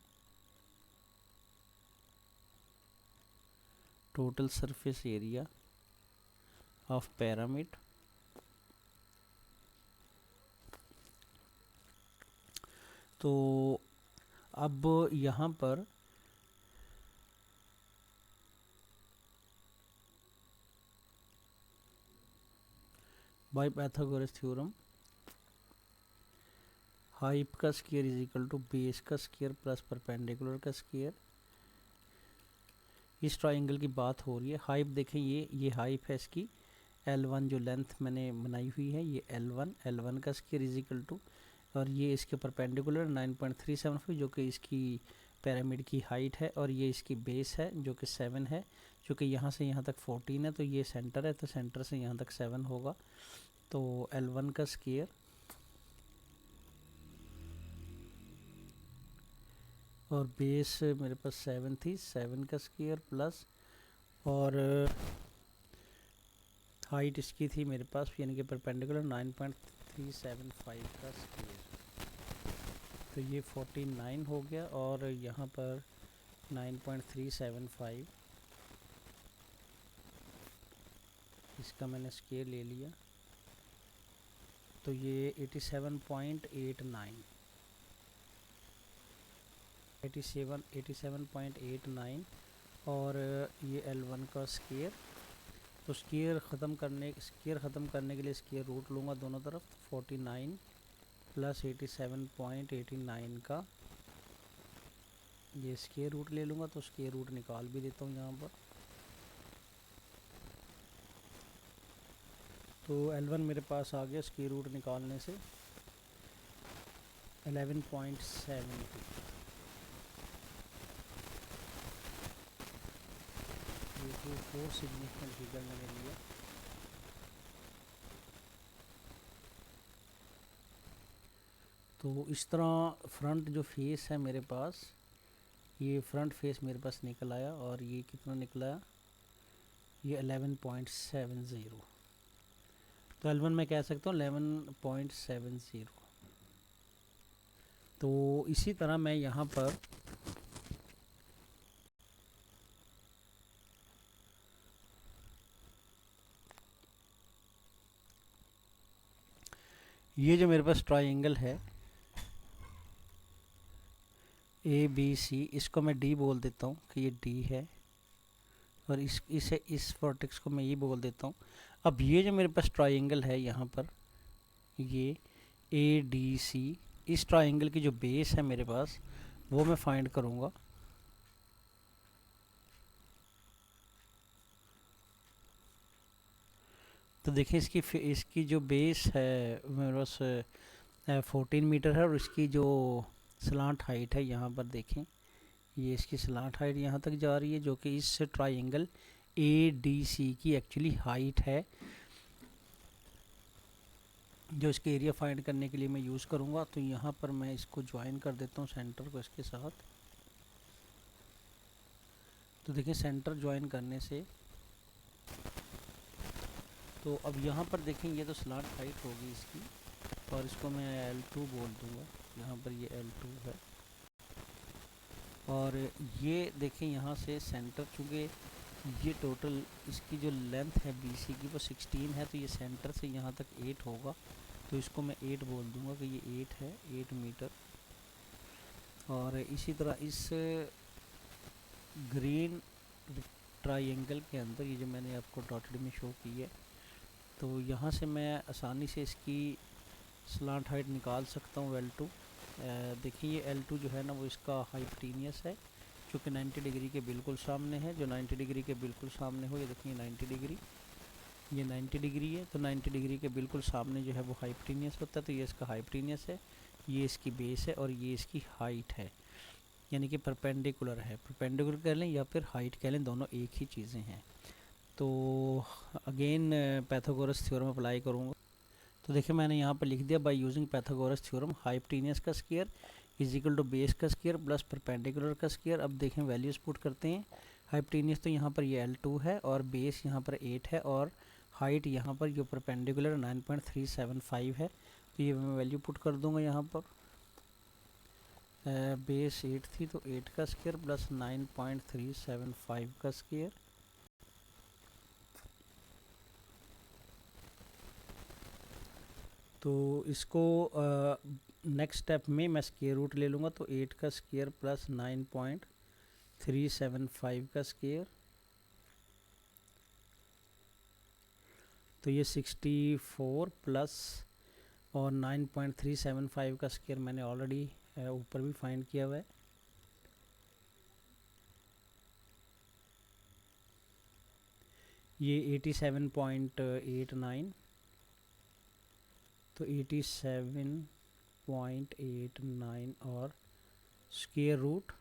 total surface area of pyramid. तो अब यहाँ पर बाय पाइथागोरस थ्योरम हाइप का square is equal to base का स्क्वायर प्लस परपेंडिकुलर का स्क्वायर। इस ट्रायंगल की बात हो रही है। हाइप देखें ये हाइप है इसकी L1, जो लेंथ मैंने बनाई हुई है ये L1 का स्क्वायर इज इक्वल टू, और ये इसके परपेंडिकुलर 9.375 जो कि इसकी पिरामिड की हाइट है, और ये इसकी बेस है जो कि 7 है। जो कि यहाँ से यहाँ तक 14 है, तो ये सेंटर है, तो सेंटर से यहाँ तक 7 होगा। तो L1 का स्क्वायर और बेस मेरे पास 7 थी, 7 का स्क्वायर प्लस, और हाइट इसकी थी मेरे पास यानी कि परपेंडिकुलर 9.375 का स्क्वायर, तो ये 49 हो गया। और यहाँ पर 9.375 इसका मैंने स्क्वायर ले लिया, तो ये 87.89 और ये L1 का स्क्वायर। तो स्क्वायर ख़त्म करने के लिए स्क्वायर रूट लूँगा दोनों तरफ, 49 प्लस 87.89 का ये स्क्वायर रूट ले लूँगा, तो स्क्वायर रूट निकाल भी देता हूँ यहाँ पर। तो L1 मेरे पास आ गया स्क्वायर रूट निकालने से 11.70। ये तो 4 सिग्निफिकेंट फिगर मैंने लिया। तो इस तरह फ्रंट जो फेस है मेरे पास, ये फ्रंट फेस मेरे पास निकल आया, और ये कितना निकला, ये 11.70। तो L1 मैं कह सकता हूँ 11.70। तो इसी तरह मैं यहाँ पर ये जो मेरे पास ट्रायंगल है ABC, इसको मैं D बोल देता हूँ कि ये D है, और इस वर्टेक्स को मैं ये बोल देता हूँ। अब ये जो मेरे पास ट्रायंगल है यहाँ पर, ये ADC, इस ट्रायंगल की जो बेस है मेरे पास वो मैं फाइंड करूँगा। तो देखिए इसकी जो बेस है मेरे पास 14 मीटर है, और इसकी जो स्लांट हाइट है यहाँ पर देखें, ये इसकी स्लांट हाइट यहाँ तक जा रही है, जो कि इस ट्रायंगल ADC की एक्चुअली हाइट है, जो इसके एरिया फाइंड करने के लिए मैं यूज़ करूँगा। तो यहाँ पर मैं इसको ज्वाइन कर देता हूँ सेंटर को इसके साथ। तो देखिए सेंटर ज्वाइन करने से, तो अब यहाँ पर देखें ये तो स्लांट हाइट होगी इसकी, और इसको मैं L2 बोल दूँगा, यहाँ पर ये L2 है। और ये देखें यहाँ से सेंटर, चूँकि ये टोटल इसकी जो लेंथ है BC की वो 16 है, तो ये सेंटर से यहाँ तक 8 होगा, तो इसको मैं 8 बोल दूँगा कि ये 8 है, 8 मीटर। और इसी तरह इस ग्रीन ट्रायंगल के अंदर, ये जो मैंने आपको डॉटेड में शो की है, तो यहाँ से मैं आसानी से इसकी स्लांट हाइट निकाल सकता हूँ L2। देखिए ये L2 जो है ना वो इसका हाइपोटेनियस है, जो कि 90 डिग्री के बिल्कुल सामने है। जो 90 डिग्री के बिल्कुल सामने हो, ये देखिए 90 डिग्री, ये 90 डिग्री है, तो 90 डिग्री के बिल्कुल सामने जो है वो हाइपोटेनियस होता है, तो ये इसका हाइपोटेनियस है, ये इसकी बेस है, और ये इसकी हाइट है, यानी कि परपेंडिकुलर है। परपेंडिकुलर कह लें या फिर हाइट कह लें, दोनों एक ही चीज़ें हैं। तो अगेन पैथागोरस थ्योरम अप्लाई करूँगा। तो देखिए मैंने यहाँ पर लिख दिया, by using Pythagoras theorem hypotenuse का square is equal to base का स्क्वायर प्लस परपेंडिकुलर का स्क्वायर। अब देखें वैल्यूज़ पुट करते हैं। हाइपोटेनियस तो यहाँ पर ये L2 है, और बेस यहाँ पर 8 है, और हाइट यहाँ पर जो परपेंडिकुलर 9.375 है, तो ये मैं वैल्यू पुट कर दूँगा यहाँ पर। बेस 8 थी, तो 8 का स्क्वायर प्लस 9.375 का स्क्वायर, तो इसको नेक्स्ट स्टेप में मैं स्क्वायर रूट ले लूँगा, तो 8 का स्क्वायर प्लस 9.375 का स्क्वायर, तो ये 64 प्लस और 9.375 का स्क्वायर मैंने ऑलरेडी ऊपर भी फाइंड किया हुआ है। ये 87.89, तो 87.89 और स्क्वायर रूट,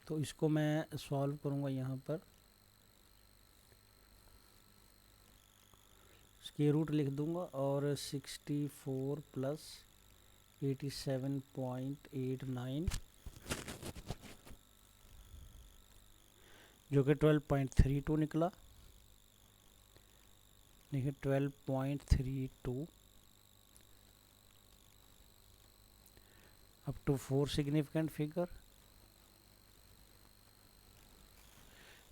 तो इसको मैं सॉल्व करूँगा यहाँ पर। स्क्वायर रूट लिख दूँगा, और 64 प्लस 87.89 जो कि 12.32 निकला। देखिए 12.32 अप टू 4 सिग्निफिकेंट फिगर।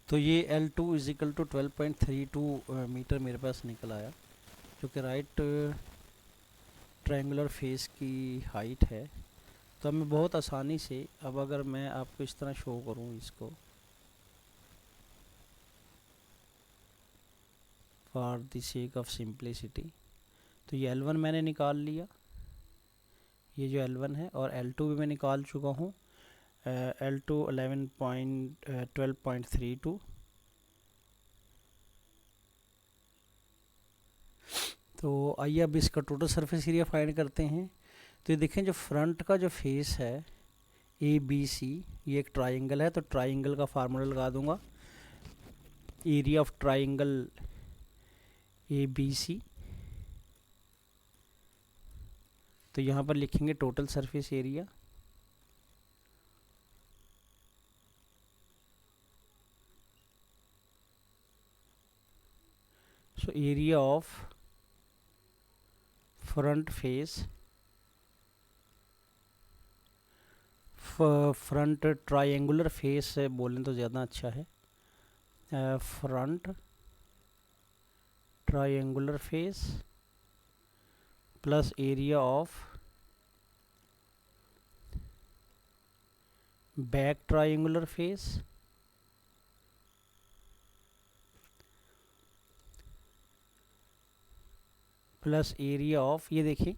तो ये L2 is equal to 12.32 metre मेरे पास निकल आया, जो कि राइट ट्रायंगुलर फेस की हाइट है। तो अब मैं बहुत आसानी से, अब अगर मैं आपको इस तरह शो करूँ इसको, for the sake of simplicity, तो ये L1 मैंने निकाल लिया, ये जो L1 है, और L2 भी मैं निकाल चुका हूँ। L2 12.32। तो आइए अब इसका टोटल सरफेस एरिया फाइंड करते हैं। तो ये देखें, जो फ्रंट का जो फेस है ABC, ये एक ट्राइंगल है, तो ट्राइंगल का फार्मूला लगा दूंगा, एरिया ऑफ ट्राइंगल ABC। तो यहाँ पर लिखेंगे total surface area, so area of front face, front triangular face बोलें तो ज़्यादा अच्छा है, front triangular face plus area of back triangular face plus area of, ये देखिए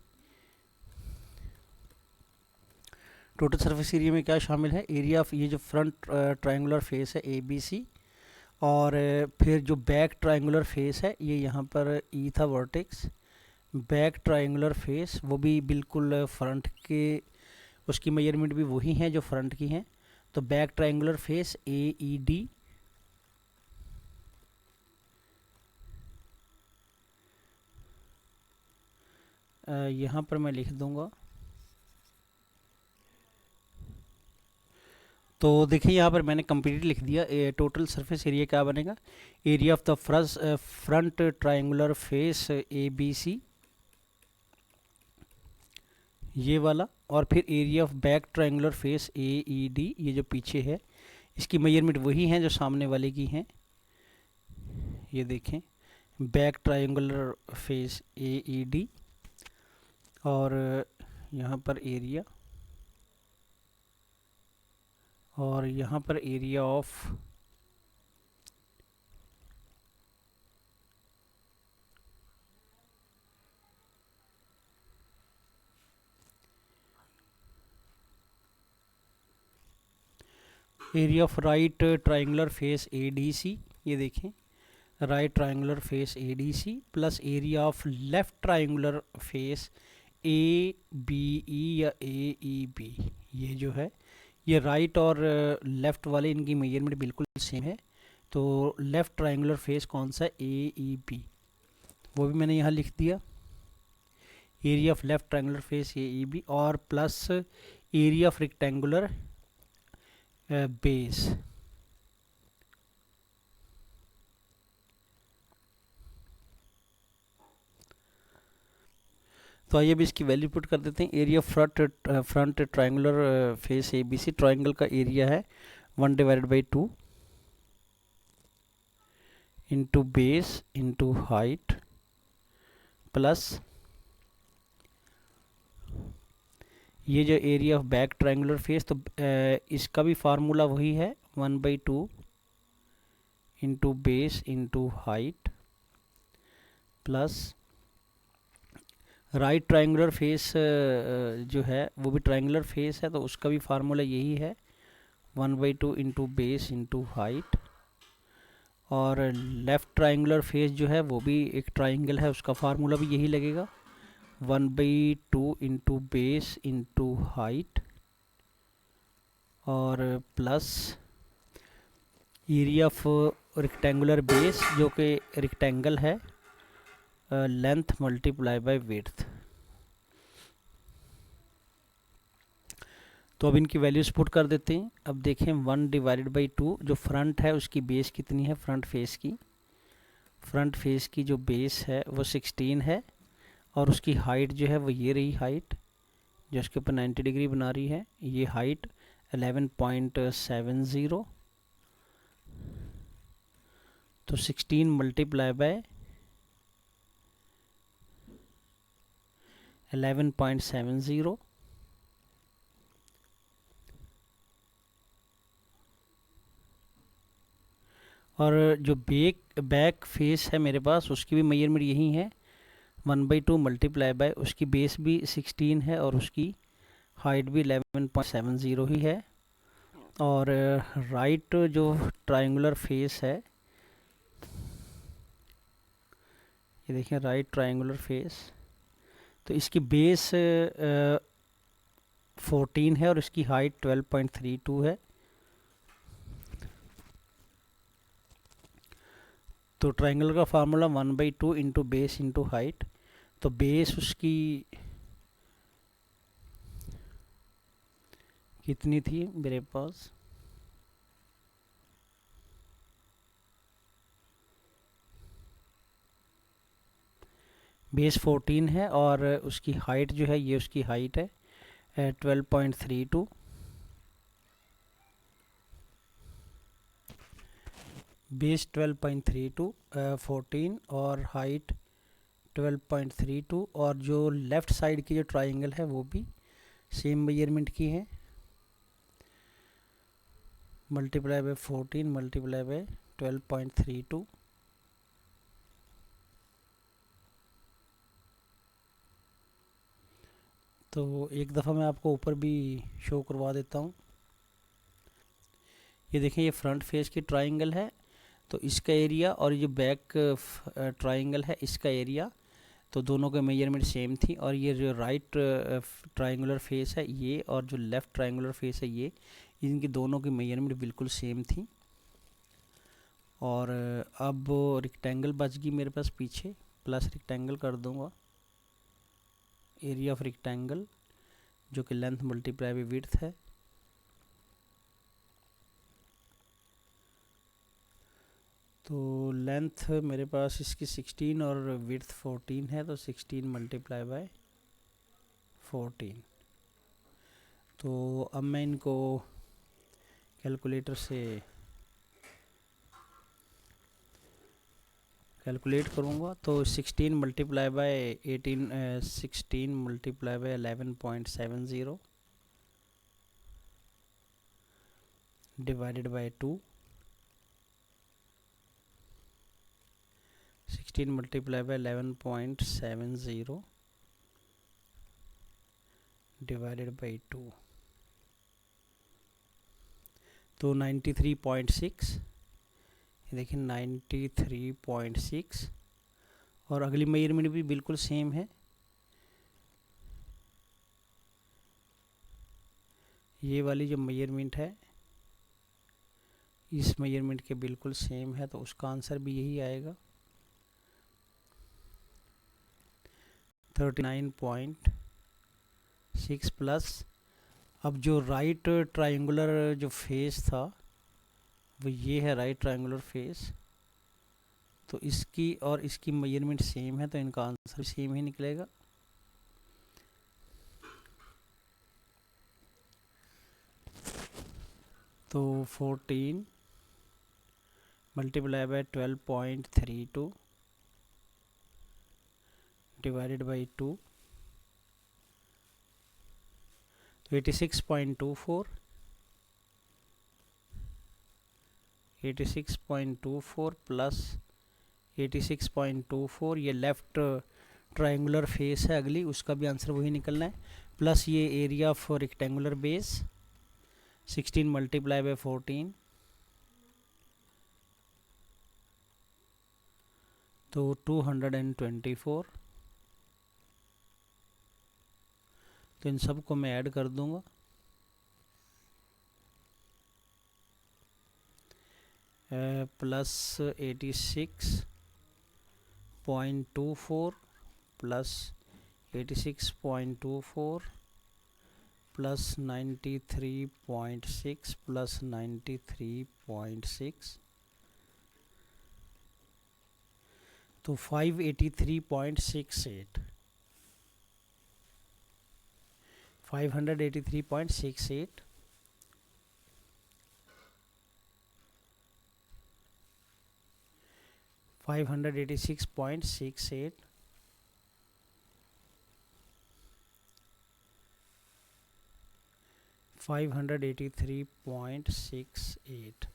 टोटल सरफेस एरिया में क्या शामिल है, एरिया ऑफ ये जो फ्रंट ट्रायंगुलर फेस है ABC, और फिर जो बैक ट्रायंगुलर फेस है, ये यहाँ पर E था वर्टेक्स, बैक ट्रायंगुलर फेस वो भी बिल्कुल फ्रंट के, उसकी मेजरमेंट भी वही हैं जो फ्रंट की हैं। तो बैक ट्रायंगुलर फेस AED, यहाँ पर मैं लिख दूंगा। तो देखिए यहाँ पर मैंने कंप्लीट लिख दिया। टोटल सरफेस एरिया क्या बनेगा, area of the front triangular face ABC, ये वाला, और फिर area of back triangular face AED, ये जो पीछे है, इसकी मेजरमेंट वही हैं जो सामने वाले की हैं। ये देखें बैक ट्रायंगुलर फेस AED, और यहाँ पर एरिया, और यहाँ पर area of right triangular face ADC, ये देखें right triangular face ADC plus area of left triangular face ABE या AEB, ये जो है, ये राइट और लेफ़्ट वाले इनकी मेजरमेंट बिल्कुल सेम है। तो लेफ़्ट ट्रायंगुलर फेस कौन सा है, AEB, वो भी मैंने यहाँ लिख दिया, area of left triangular face AEB, और plus area of rectangular base. तो आइए अभी इसकी वैल्यू पुट कर देते हैं। Area front triangular face ABC, triangle का एरिया है 1/2 into base into height, plus ये जो area of back triangular face, तो इसका भी फार्मूला वही है 1/2 into base into height, plus right triangular face जो है वो भी ट्रायंगुलर फेस है, तो उसका भी फार्मूला यही है 1/2 इंटू बेस इंटू हाइट, और लेफ़्ट ट्रायंगुलर फेस जो है वो भी एक ट्रायंगल है, उसका फार्मूला भी यही लगेगा 1/2 इंटू बेस इंटू हाइट, और plus area of rectangular base जो कि रेक्टेंगल है, लेंथ मल्टीप्लाई बाय विड्थ। तो अब इनकी वैल्यूज पुट कर देते हैं। अब देखें 1/2 जो फ्रंट है उसकी बेस कितनी है, फ्रंट फेस की जो बेस है वो 16 है, और उसकी हाइट जो है वो ये रही हाइट जो इसके ऊपर 90 डिग्री बना रही है, ये हाइट 11.70। तो 16 मल्टीप्लाई बाय 11.70, और जो बैक फेस है मेरे पास उसकी भी मेजरमेंट यही है, 1/2 मल्टीप्लाई बाय उसकी बेस भी 16 है और उसकी हाइट भी 11.70 ही है। और राइट जो ट्रायंगुलर फेस है, ये देखिए राइट ट्रायंगुलर फेस, तो इसकी बेस 14 है और इसकी हाइट 12.32 है। तो ट्रायंगल का formula 1/2 into base into height. तो बेस उसकी कितनी थी मेरे पास, बेस 14 है और उसकी हाइट जो है ये उसकी हाइट है 12.32। बेस 12.32, 14 और हाइट 12.32, और जो लेफ़्ट साइड की जो ट्राइंगल है वो भी सेम मेजरमेंट की है, मल्टीप्लाई बाय 14 मल्टीप्लाई बाय 12.32। तो एक दफ़ा मैं आपको ऊपर भी शो करवा देता हूँ। ये देखें ये फ्रंट फेस की ट्राइंगल है, तो इसका एरिया और ये बैक ट्राइंगल है इसका एरिया, तो दोनों के मेजरमेंट सेम थी। और ये जो राइट ट्रायंगुलर फेस है ये और जो लेफ़्ट ट्रायंगुलर फेस है ये, इनकी दोनों की मेजरमेंट बिल्कुल सेम थी। और अब रेक्टेंगल बच गई मेरे पास पीछे, प्लस रेक्टेंगल कर दूंगा, एरिया ऑफ रेक्टेंगल जो कि लेंथ मल्टीप्लाई बाई विड्थ है। तो लेंथ मेरे पास इसकी 16 और विड्थ 14 है, तो 16 मल्टीप्लाई बाय 14। तो अब मैं इनको कैलकुलेटर से कैलकुलेट करूँगा। तो 16 multiply by 18, 16 multiply by 11.70 divided by 2, 16 multiply by 11.70 divided by 2, तो 93.6, देखिए 93.6। और अगली मेजरमेंट भी बिल्कुल सेम है, ये वाली जो मेजरमेंट है इस मेजरमेंट के बिल्कुल सेम है, तो उसका आंसर भी यही आएगा 39.6 प्लस। अब जो राइट ट्रायंगुलर जो फेस था वो ये है राइट ट्रायंगुलर फेस, तो इसकी और इसकी मेजरमेंट सेम है, तो इनका आंसर सेम ही निकलेगा। तो 14 मल्टीप्लाई बाय 12.32 डिवाइडेड बाई 2, तो 86.24, 86.24 प्लस 86.24, ये लेफ़्ट ट्रायंगुलर फेस है अगली, उसका भी आंसर वही निकलना है, प्लस ये area of rectangular base 16 multiply by 14, तो 224। तो इन सब को मैं ऐड कर दूंगा, प्लस 86.24 प्लस 86.24 प्लस 93.6 प्लस 93.6 तो 583.68 583.68 586.68 583.68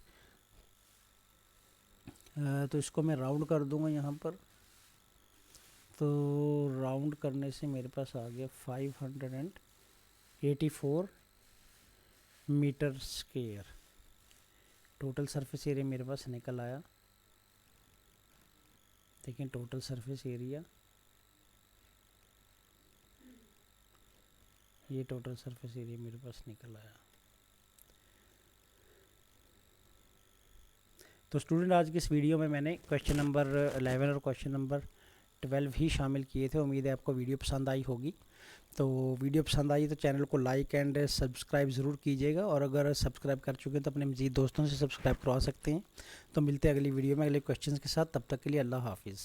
तो इसको मैं राउंड कर दूंगा यहाँ पर। तो राउंड करने से मेरे पास आ गया 584 metre square. Total surface area मेरे पास निकल आया। देखें टोटल सरफेस एरिया, ये टोटल सरफेस एरिया मेरे पास निकल आया। तो स्टूडेंट आज की इस वीडियो में मैंने क्वेश्चन नंबर 11 और क्वेश्चन नंबर 12 ही शामिल किए थे। उम्मीद है आपको वीडियो पसंद आई होगी। तो वीडियो पसंद आई तो चैनल को लाइक एंड सब्सक्राइब ज़रूर कीजिएगा, और अगर सब्सक्राइब कर चुके हैं तो अपने मज़ीद दोस्तों से सब्सक्राइब करवा सकते हैं। तो मिलते हैं अगली वीडियो में अगले क्वेश्चन के साथ। तब तक के लिए अल्लाह हाफिज़।